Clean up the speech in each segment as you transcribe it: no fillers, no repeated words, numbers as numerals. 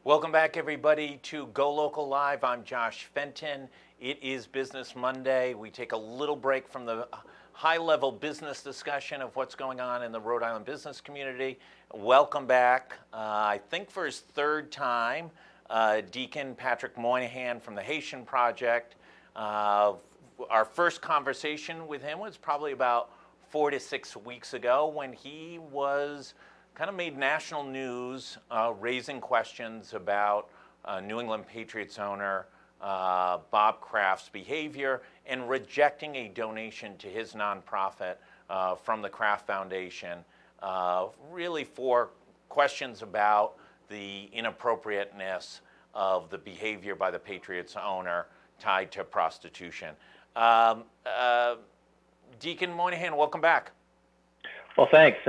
Welcome back, everybody, to Go Local Live. I'm Josh Fenton. It is Business Monday. We take a little break from the high-level business discussion of what's going on in the Rhode Island business community. Welcome back, I think for his third time, Deacon Patrick Moynihan from the Haitian Project. Our first conversation with him was probably about 4 to 6 weeks ago when he was kind of made national news, raising questions about New England Patriots owner Bob Kraft's behavior and rejecting a donation to his nonprofit from the Kraft Foundation, really for questions about the inappropriateness of the behavior by the Patriots owner tied to prostitution. Deacon Moynihan, welcome back. Well, thanks.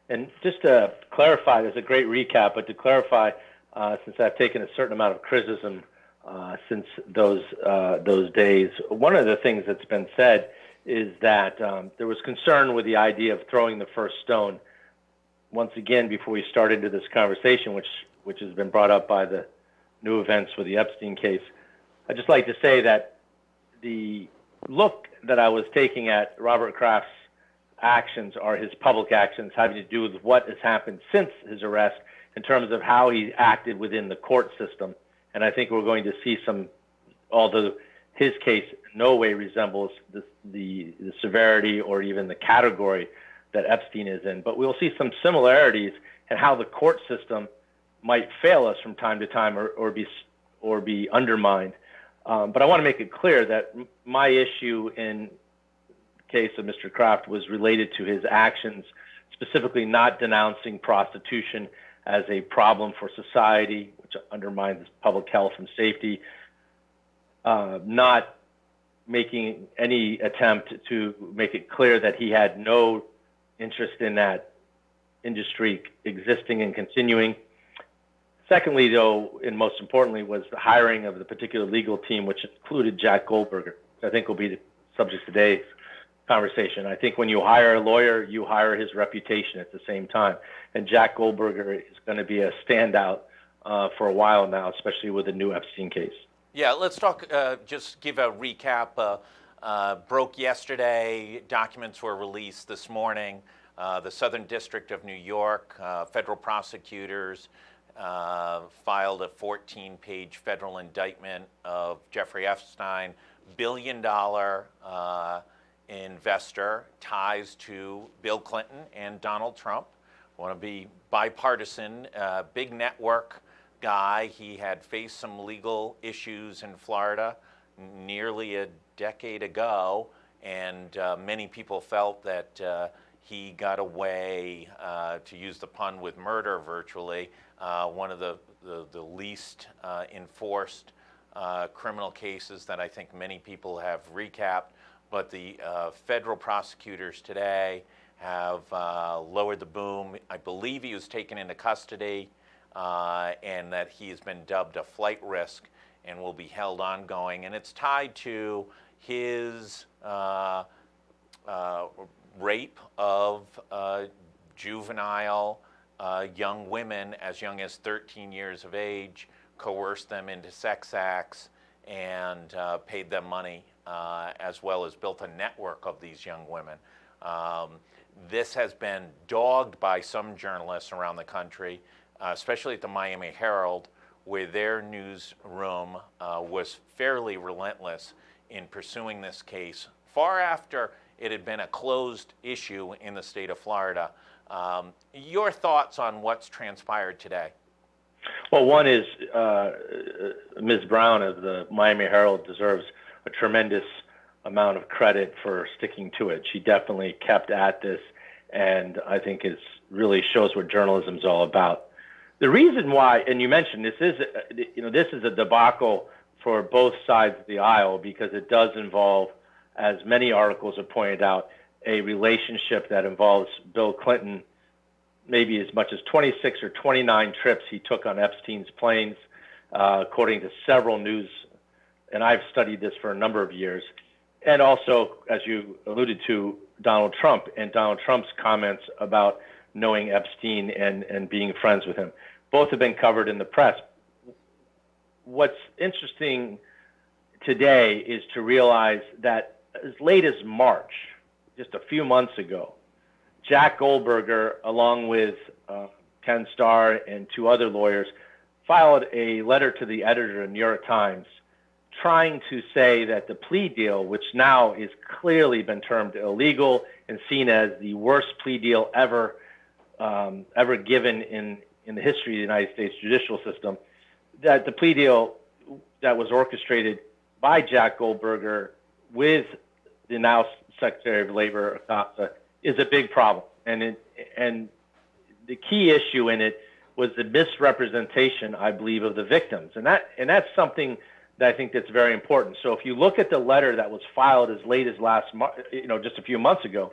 And just to clarify, there's a great recap, but to clarify, since I've taken a certain amount of criticism since those days, one of the things that's been said is that there was concern with the idea of throwing the first stone. Once again, before we start into this conversation, which has been brought up by the new events with the Epstein case, I'd just like to say that the look that I was taking at Robert Kraft's actions are his public actions having to do with what has happened since his arrest in terms of how he acted within the court system. And I think we're going to see some, although his case in no way resembles the severity or even the category that Epstein is in, but we'll see some similarities in how the court system might fail us from time to time or be undermined. But I want to make it clear that my issue in case of Mr. Kraft was related to his actions, specifically not denouncing prostitution as a problem for society, which undermines public health and safety, not making any attempt to make it clear that he had no interest in that industry existing and continuing. Secondly, though, and most importantly, was the hiring of the particular legal team, which included Jack Goldberger, which I think will be the subject of today's conversation. I think when you hire a lawyer, you hire his reputation at the same time. And Jack Goldberger is going to be a standout for a while now, especially with the new Epstein case. Yeah, let's talk, just give a recap. Broke yesterday, documents were released this morning. The Southern District of New York, federal prosecutors filed a 14-page federal indictment of Jeffrey Epstein, billion-dollar investor, ties to Bill Clinton and Donald Trump. Want to be bipartisan, big network guy. He had faced some legal issues in Florida nearly a decade ago, and many people felt that he got away, to use the pun, with murder virtually. One of the least enforced criminal cases that I think many people have recapped. But the federal prosecutors today have lowered the boom. I believe he was taken into custody and that he has been dubbed a flight risk and will be held ongoing. And it's tied to his rape of juvenile young women as young as 13 years of age, coerced them into sex acts, and paid them money, as well as built a network of these young women. This has been dogged by some journalists around the country, especially at the Miami Herald, where their newsroom was fairly relentless in pursuing this case, far after it had been a closed issue in the state of Florida. Your thoughts on what's transpired today? Well, one is Ms. Brown of the Miami Herald deserves a tremendous amount of credit for sticking to it. She definitely kept at this, and I think it really shows what journalism is all about. The reason why, and you mentioned this is a debacle for both sides of the aisle because it does involve, as many articles have pointed out, a relationship that involves Bill Clinton, maybe as much as 26 or 29 trips he took on Epstein's planes, according to several news, and I've studied this for a number of years, and also, as you alluded to, Donald Trump and Donald Trump's comments about knowing Epstein and being friends with him. Both have been covered in the press. what's interesting today is to realize that as late as March, just a few months ago, Jack Goldberger, along with Ken Starr and two other lawyers, filed a letter to the editor of the New York Times trying to say that the plea deal, which now is clearly been termed illegal and seen as the worst plea deal ever given in the history of the United States judicial system, that the plea deal that was orchestrated by Jack Goldberger with the now Secretary of Labor, Acosta, is a big problem. And the key issue in it was the misrepresentation, I believe, of the victims. And that's something that I think that's very important. So if you look at the letter that was filed as late as just a few months ago,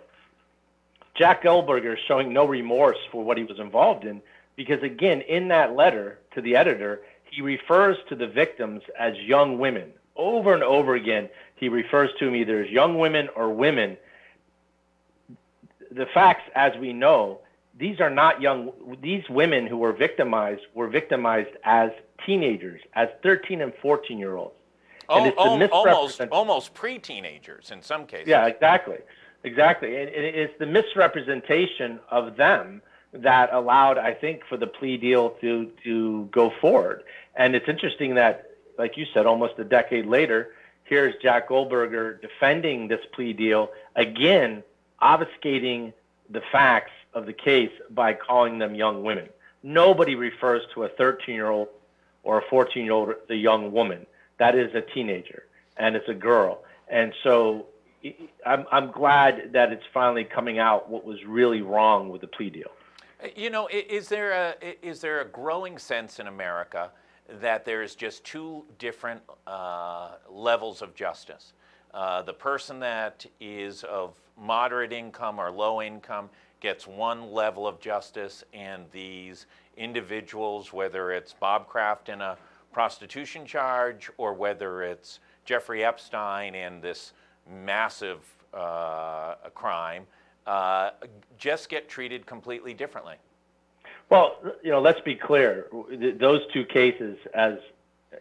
Jack Goldberger is showing no remorse for what he was involved in, because again, in that letter to the editor, he refers to the victims as young women. Over and over again, he refers to them either as young women or women. The facts, as we know, these are not young. These women who were victimized as teenagers, as 13 and 14-year-olds. Almost pre-teenagers in some cases. Yeah, exactly. And it's the misrepresentation of them that allowed, I think, for the plea deal to go forward. And it's interesting that, like you said, almost a decade later, here's Jack Goldberger defending this plea deal, again, obfuscating the facts of the case by calling them young women. Nobody refers to a 13-year-old or a 14-year-old the young woman. That is a teenager, and it's a girl. And so I'm glad that it's finally coming out what was really wrong with the plea deal. You know, is there a growing sense in America that there's just two different levels of justice? The person that is of moderate income or low income gets one level of justice, and these individuals, whether it's Bob Kraft in a prostitution charge or whether it's Jeffrey Epstein in this massive crime, just get treated completely differently. Well, let's be clear. Those two cases, as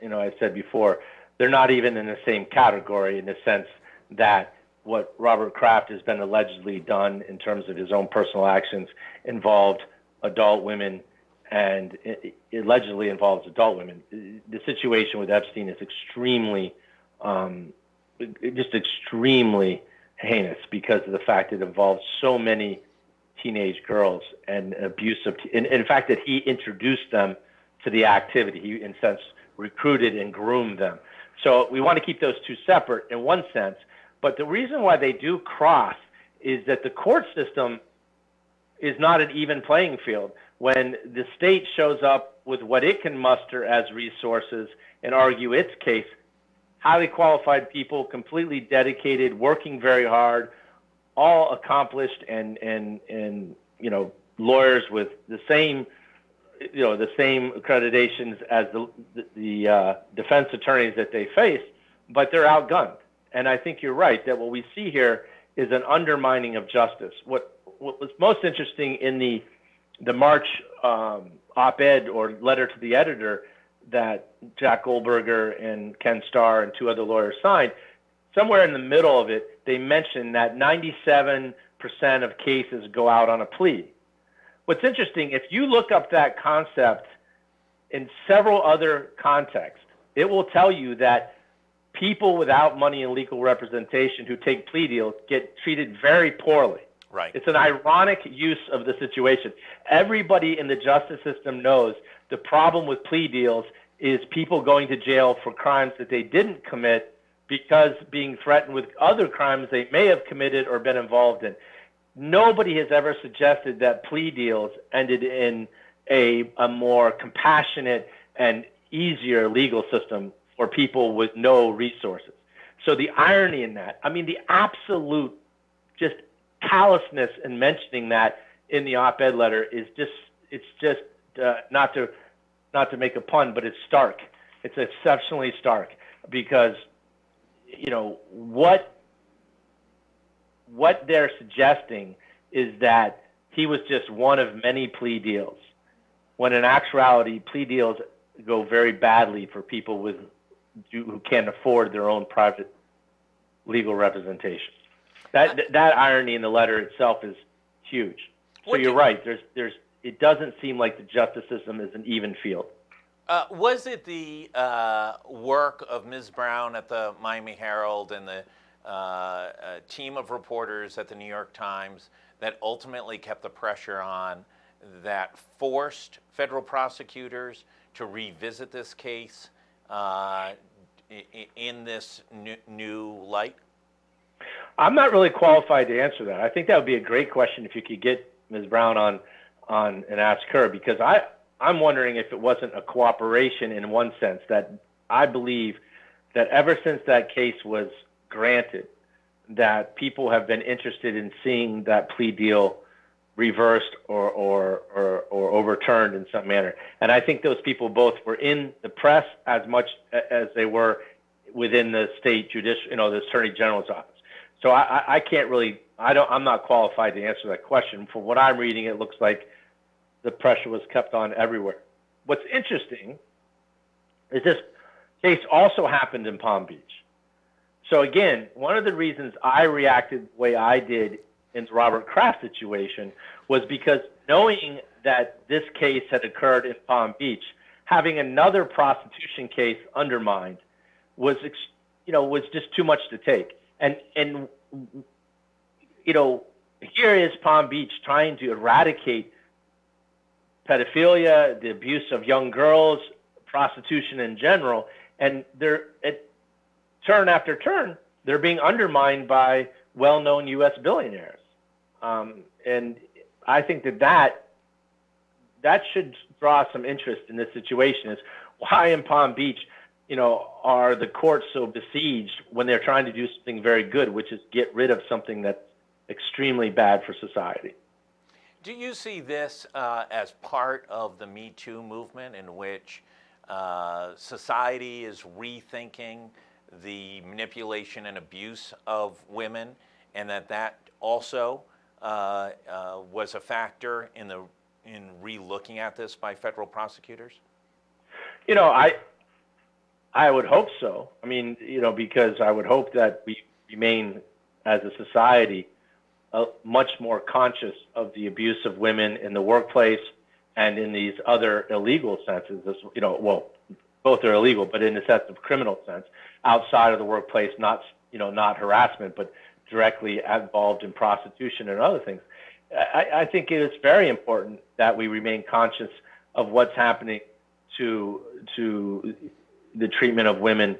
I said before, they're not even in the same category in the sense that what Robert Kraft has been allegedly done in terms of his own personal actions involved adult women, and it allegedly involves adult women. The situation with Epstein is extremely heinous because of the fact it involves so many teenage girls and abusive, and in fact that he introduced them to the activity. He, in a sense, recruited and groomed them. So we want to keep those two separate in one sense. But the reason why they do cross is that the court system is not an even playing field. When the state shows up with what it can muster as resources and argue its case, highly qualified people, completely dedicated, working very hard, all accomplished and lawyers with the same accreditations as the defense attorneys that they face, but they're outgunned. And I think you're right that what we see here is an undermining of justice. What was most interesting in the March op-ed or letter to the editor that Jack Goldberger and Ken Starr and two other lawyers signed, somewhere in the middle of it, they mentioned that 97% of cases go out on a plea. What's interesting, if you look up that concept in several other contexts, it will tell you that people without money and legal representation who take plea deals get treated very poorly. Right. It's an ironic use of the situation. Everybody in the justice system knows the problem with plea deals is people going to jail for crimes that they didn't commit because being threatened with other crimes they may have committed or been involved in. Nobody has ever suggested that plea deals ended in a more compassionate and easier legal system for people with no resources. So the irony in that, the absolute just callousness in mentioning that in the op-ed letter is just not to make a pun, but it's stark. It's exceptionally stark because what they're suggesting is that he was just one of many plea deals, when in actuality plea deals go very badly for people who can't afford their own private legal representation. That irony in the letter itself is huge. So you're right. It doesn't seem like the justice system is an even field. Was it the work of Ms. Brown at the Miami Herald and the team of reporters at the New York Times that ultimately kept the pressure on, that forced federal prosecutors to revisit this case in this new light? I'm not really qualified to answer that. I think that would be a great question if you could get Ms. Brown on and ask her, because I'm wondering if it wasn't a cooperation in one sense, that I believe that ever since that case was granted, that people have been interested in seeing that plea deal reversed or overturned in some manner. And I think those people both were in the press as much as they were within the state judicial, the Attorney General's office. So I can't really, I'm not qualified to answer that question. From what I'm reading, it looks like the pressure was kept on everywhere. What's interesting is this case also happened in Palm Beach. So again, one of the reasons I reacted the way I did in the Robert Kraft situation was because knowing that this case had occurred in Palm Beach, having another prostitution case undermined was just too much to take. And here is Palm Beach trying to eradicate pedophilia, the abuse of young girls, prostitution in general, and turn after turn, they're being undermined by well-known U.S. billionaires. And I think that should draw some interest in this situation, is why in Palm Beach, are the courts so besieged when they're trying to do something very good, which is get rid of something that's extremely bad for society. Do you see this as part of the Me Too movement, in which society is rethinking the manipulation and abuse of women, and that also was a factor in re-looking at this by federal prosecutors? I would hope so. I mean, because I would hope that we remain as a society much more conscious of the abuse of women in the workplace and in these other illegal senses. Both are illegal, but in the sense of criminal sense, outside of the workplace, not harassment, but directly involved in prostitution and other things. I think it is very important that we remain conscious of what's happening to the treatment of women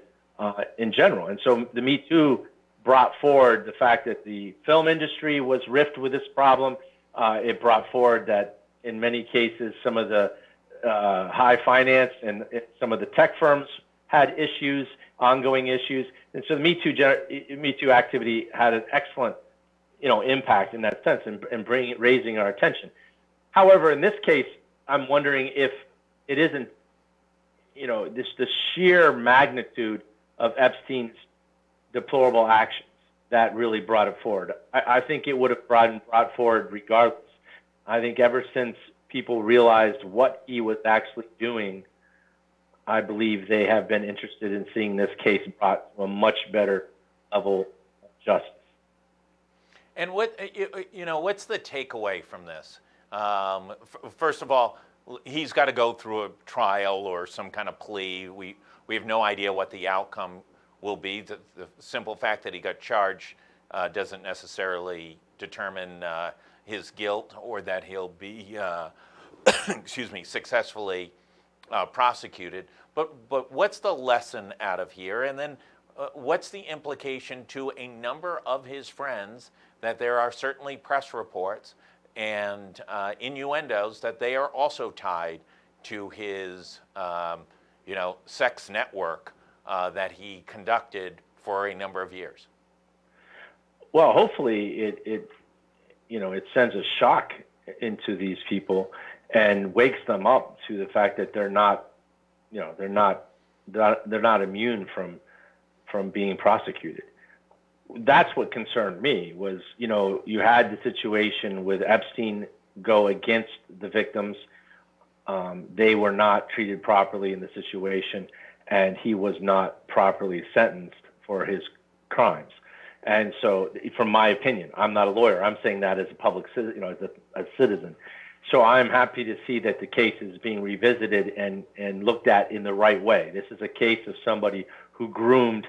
in general. And so the Me Too brought forward the fact that the film industry was rift with this problem. It brought forward that in many cases some of the high finance and some of the tech firms had issues, ongoing issues. And so the Me Too activity had an excellent impact in that sense and raising our attention. However, in this case, I'm wondering if it isn't the sheer magnitude of Epstein's deplorable actions that really brought it forward. I think it would have brought forward regardless. I think ever since people realized what he was actually doing, I believe they have been interested in seeing this case brought to a much better level of justice. And what's the takeaway from this? First of all, he's got to go through a trial or some kind of plea. We have no idea what the outcome will be. The simple fact that he got charged doesn't necessarily determine his guilt or that he'll be, successfully prosecuted. But what's the lesson out of here? And then what's the implication to a number of his friends that there are certainly press reports and innuendos that they are also tied to his, sex network that he conducted for a number of years? Well, hopefully it sends a shock into these people and wakes them up to the fact that they're not immune from being prosecuted. That's what concerned me was, you had the situation with Epstein go against the victims. they were not treated properly in the situation, and he was not properly sentenced for his crimes. And so, from my opinion, I'm not a lawyer. I'm saying that as a public, as a citizen. So I'm happy to see that the case is being revisited and looked at in the right way. This is a case of somebody who groomed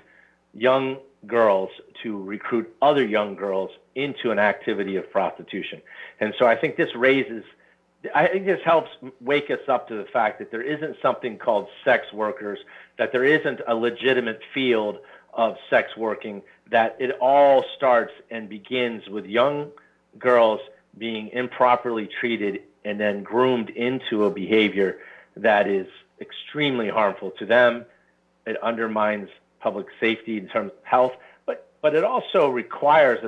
young girls to recruit other young girls into an activity of prostitution. And so I think this helps wake us up to the fact that there isn't something called sex workers, that there isn't a legitimate field of sex working, that it all starts and begins with young girls being improperly treated and then groomed into a behavior that is extremely harmful to them. It undermines public safety in terms of health, but it also requires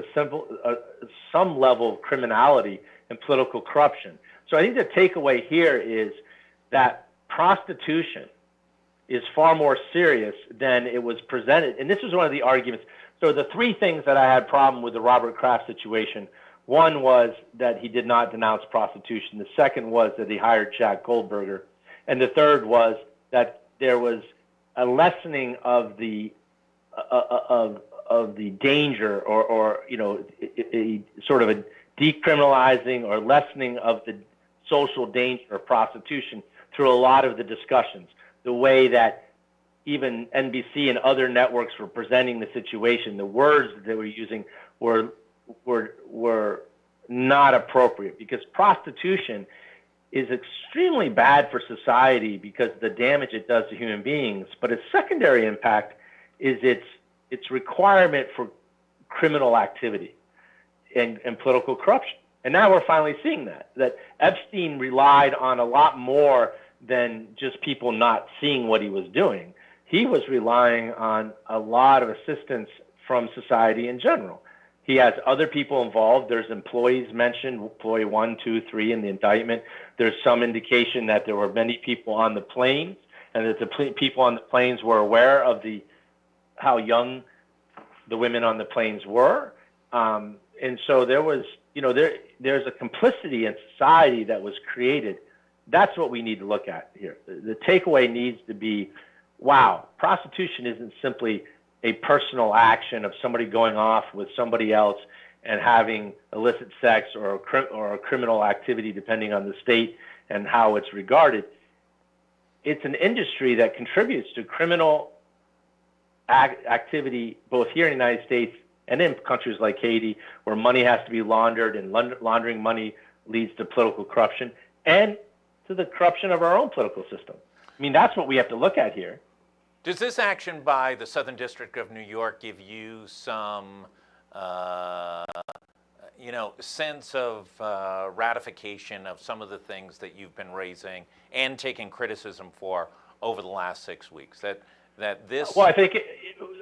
some level of criminality and political corruption. So I think the takeaway here is that prostitution is far more serious than it was presented. And this is one of the arguments. So the three things that I had problem with the Robert Kraft situation: one was that he did not denounce prostitution. The second was that he hired Jack Goldberger. And the third was that there was a lessening of the danger, or a sort of a decriminalizing or lessening of the social danger of prostitution through a lot of the discussions. The way that even NBC and other networks were presenting the situation, the words that they were using were not appropriate, because prostitution is extremely bad for society because of the damage it does to human beings. But its secondary impact is its requirement for criminal activity and political corruption. And now we're finally seeing that Epstein relied on a lot more than just people not seeing what he was doing. He was relying on a lot of assistance from society in general. He has other people involved. There's employees mentioned, employee 1, 2, 3 in the indictment. There's some indication that there were many people on the planes, and that the people on the planes were aware of how young the women on the planes were. And so there was, there's a complicity in society that was created. That's what we need to look at here. The takeaway needs to be, wow, prostitution isn't simply a personal action of somebody going off with somebody else and having illicit sex or a criminal activity, depending on the state and how it's regarded. It's an industry that contributes to criminal activity both here in the United States and in countries like Haiti, where money has to be laundered, and laundering money leads to political corruption and to the corruption of our own political system. I mean, that's what we have to look at here. Does this action by the Southern District of New York give you some, sense of ratification of some of the things that you've been raising and taking criticism for over the last 6 weeks? That this. Well, I think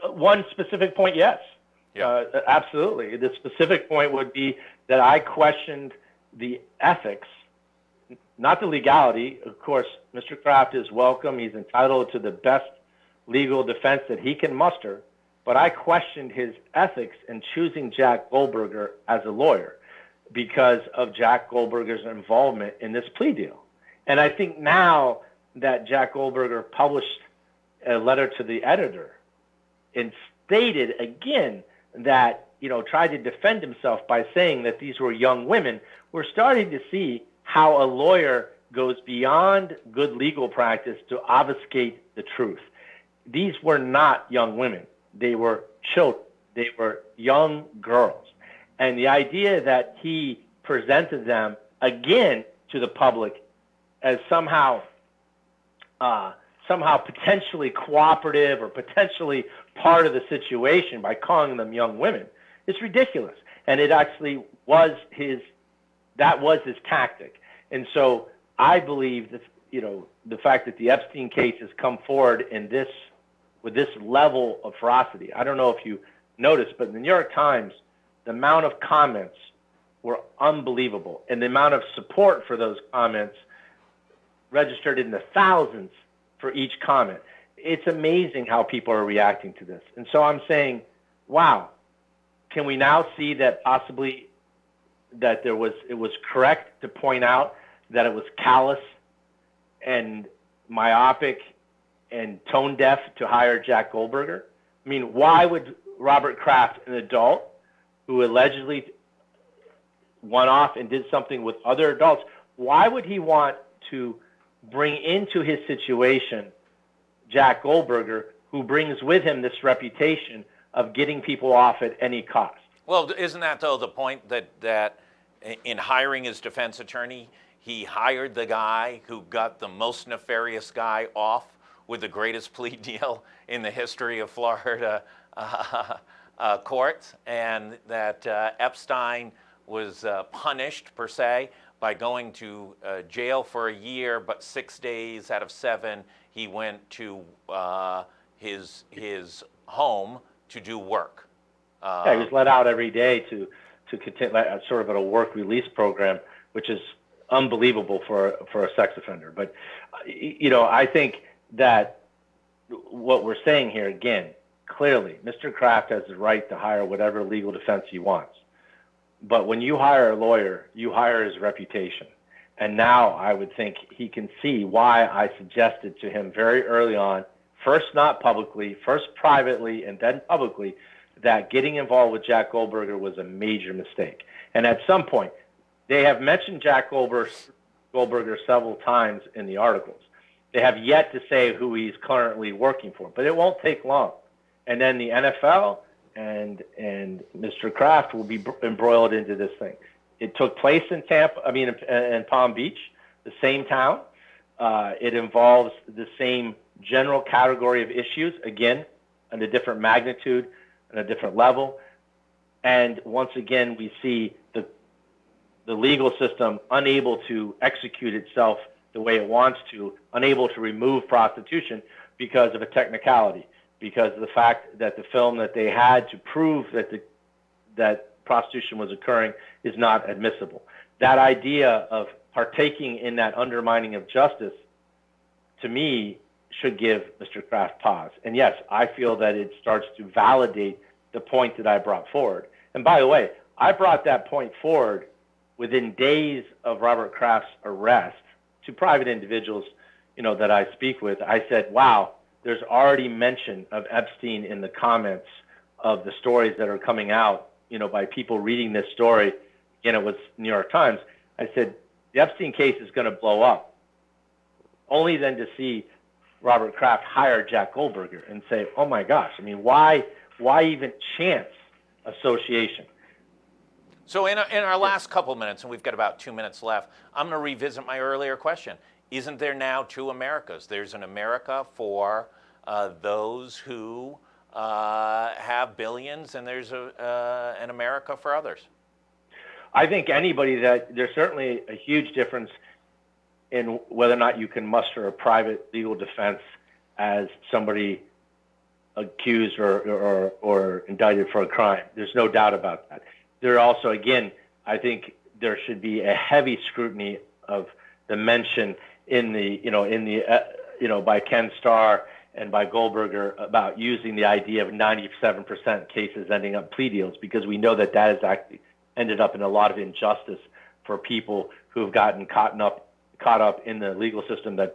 one specific point, yes. Yeah. Absolutely. The specific point would be that I questioned the ethics, not the legality. Of course, Mr. Kraft is welcome. He's entitled to the best legal defense that he can muster. But I questioned his ethics in choosing Jack Goldberger as a lawyer because of Jack Goldberger's involvement in this plea deal. And I think now that Jack Goldberger published a letter to the editor and stated again that, tried to defend himself by saying that these were young women, we're starting to see how a lawyer goes beyond good legal practice to obfuscate the truth. These were not young women. They were children. They were young girls. And the idea that he presented them again to the public as somehow potentially cooperative or potentially part of the situation by calling them young women, it's ridiculous. And it actually was his tactic. And so I believe that, the fact that the Epstein case has come forward with this level of ferocity. I don't know if you noticed, but in the New York Times, the amount of comments were unbelievable. And the amount of support for those comments registered in the thousands for each comment. It's amazing how people are reacting to this. And so I'm saying, wow, can we now see that possibly that it was correct to point out that it was callous and myopic and tone deaf to hire Jack Goldberger? I mean, why would Robert Kraft, an adult who allegedly went off and did something with other adults, why would he want to bring into his situation Jack Goldberger, who brings with him this reputation of getting people off at any cost? Well, isn't that, though, the point that in hiring his defense attorney, he hired the guy who got the most nefarious guy off with the greatest plea deal in the history of Florida courts, and that Epstein was punished, per se, by going to jail for a year, but 6 days out of 7, he went to his home to do work. Yeah, he was let out every day to continue sort of a work release program, which is unbelievable for a sex offender. But I think that what we're saying here, again, clearly, Mr. Kraft has the right to hire whatever legal defense he wants. But when you hire a lawyer, you hire his reputation. And now I would think he can see why I suggested to him very early on, first not publicly, first privately, and then publicly, that getting involved with Jack Goldberger was a major mistake. And at some point, they have mentioned Jack Goldberger several times in the articles. They have yet to say who he's currently working for, but it won't take long. And then the NFL and Mr. Kraft will be embroiled into this thing. It took place in in Palm Beach, the same town. It involves the same general category of issues, again, on a different magnitude and a different level. And once again, we see the legal system unable to execute itself the way it wants to, unable to remove prostitution because of a technicality, because of the fact that the film that they had to prove that prostitution was occurring is not admissible. That idea of partaking in that undermining of justice, to me, should give Mr. Kraft pause. And yes, I feel that it starts to validate the point that I brought forward. And by the way, I brought that point forward within days of Robert Kraft's arrest to private individuals, that I speak with. I said, wow, there's already mention of Epstein in the comments of the stories that are coming out, by people reading this story. Again, it was New York Times. I said, the Epstein case is going to blow up. Only then to see Robert Kraft hire Jack Goldberger and say, oh my gosh, I mean, why even chance association? So in our last couple minutes, and we've got about 2 minutes left, I'm going to revisit my earlier question. Isn't there now two Americas? There's an America for those who have billions, and there's an America for others. I think there's certainly a huge difference in whether or not you can muster a private legal defense as somebody accused or indicted for a crime. There's no doubt about that. There also, again, I think there should be a heavy scrutiny of the mention by Ken Starr and by Goldberger about using the idea of 97% cases ending up plea deals, because we know that has actually ended up in a lot of injustice for people who have gotten caught up in the legal system that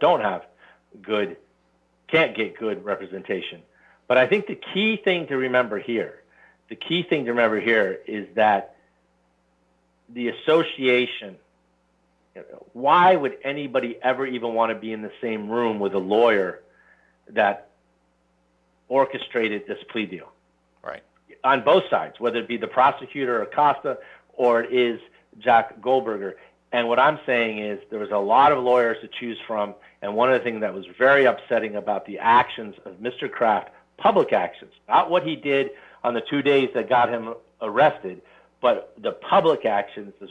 can't get good representation. But I think the key thing to remember here is that the association, why would anybody ever even want to be in the same room with a lawyer that orchestrated this plea deal? Right. On both sides, whether it be the prosecutor, Acosta, or it is Jack Goldberger. And what I'm saying is there was a lot of lawyers to choose from, and one of the things that was very upsetting about the actions of Mr. Kraft, public actions, not what he did on the 2 days that got him arrested, but the public actions is